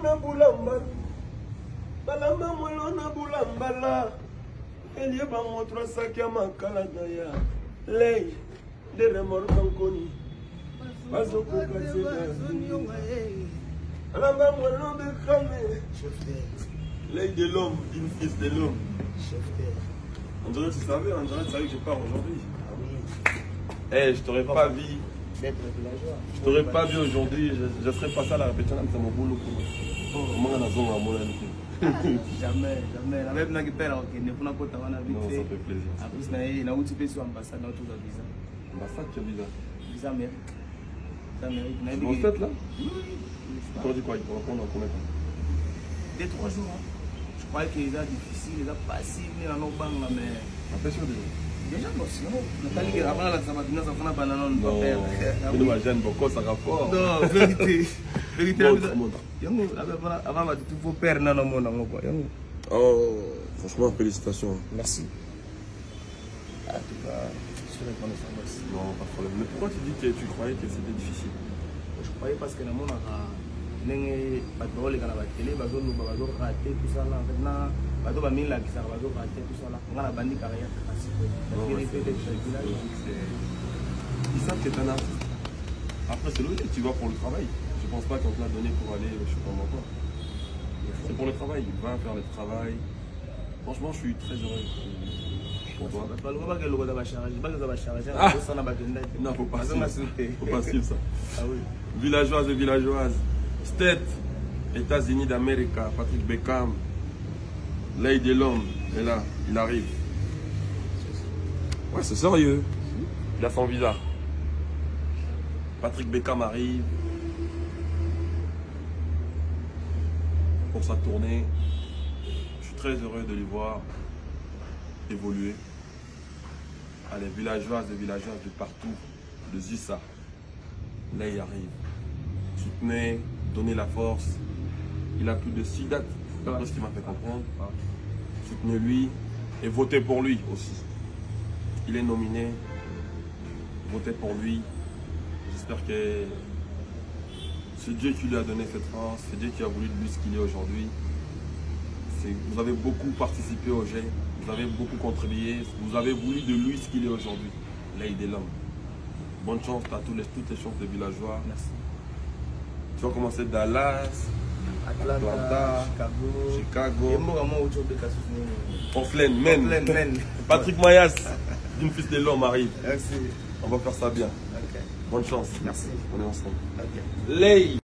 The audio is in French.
na bulamba. Balamba molo na bulamba la. Elle y a pas montré ça qui a manqué la naya. Lei de remords d'Anconi. Pas au coup Balamba molo de Kramé. L'œil de l'homme, d'une fils de l'homme. On dirait que tu savais, que je pars aujourd'hui. Ah oui. Eh, je t'aurais pas vu. D'être villageois. Je t'aurais pas vu aujourd'hui. Je serais passé à la répétition de mon boulot. Comment on a besoin à mon ami? Jamais, jamais. La même qui perd, ok, ne faut pas t'avoir vite. Non, ça fait plaisir. En plus, il y a un petit peu sur l'ambassade dans tout le visa. Ambassade, tu as visa? Visa Amérique. Visa Amérique. Tu en fait là? Oui. Tu dit quoi? Il faut répondre en combien de temps? 2-3 jours. Je croyais qu'il est difficile, il est facile, il est dans nos banques, mais. Attention déjà. Déjà, non, sinon, Nathalie, avant la Sabatina, ça fait un banane, on ne peut pas perdre. Non, ma jeune, beaucoup, ça rapport. Non, vérité. Vérité, avant, il faut perdre dans le monde. Oh, franchement, félicitations. Merci. En tout cas, je suis reconnaissant. Merci. Non, pas de problème. Mais pourquoi tu dis que tu croyais que c'était difficile? Je croyais parce que dans le monde, il y a des télé, tout ça là. Maintenant, bateau va mille là qui s'arrête, bateau va rater tout ça là. On a la bandit carrière classique. Ils savent que tu es un artiste. Après, c'est logique, tu vas pour le travail. Je pense pas qu'on te l'a donné pour aller, je sais pas moi quoi. C'est pour le travail. Va faire le travail. Franchement, je suis très heureux pour toi. Non, faut pas suivre. Faut pas suivre ça. Ah oui. Villageoise et villageoise. State, États-Unis d'Amérique, Patrick Beckham. L'œil de l'homme est là, il arrive. Ouais, c'est sérieux. Il a son visa. Patrick Beckham arrive pour sa tournée. Je suis très heureux de lui voir évoluer. Allez, villageoises et villageois de partout, de Zissa. Là, il arrive. Soutenez, donnez la force. Il a plus de 6 dates. C'est ce qui m'a fait comprendre. Soutenez-lui et votez pour lui aussi. Il est nominé. Votez pour lui. J'espère que c'est Dieu qui lui a donné cette force. C'est Dieu qui a voulu de lui ce qu'il est aujourd'hui. Vous avez beaucoup participé au jet. Vous avez beaucoup contribué. Vous avez voulu de lui ce qu'il est aujourd'hui. L'œil de l'homme. Bonne chance à toutes les chances de villageois. Merci. Tu vas commencer Dallas, Atlanta, Chicago. Oakland, men. Patrick Mayas, d'une fils de l'homme arrive. Merci. On va faire ça bien. Okay. Bonne chance. Merci. On est ensemble. Okay. Lei.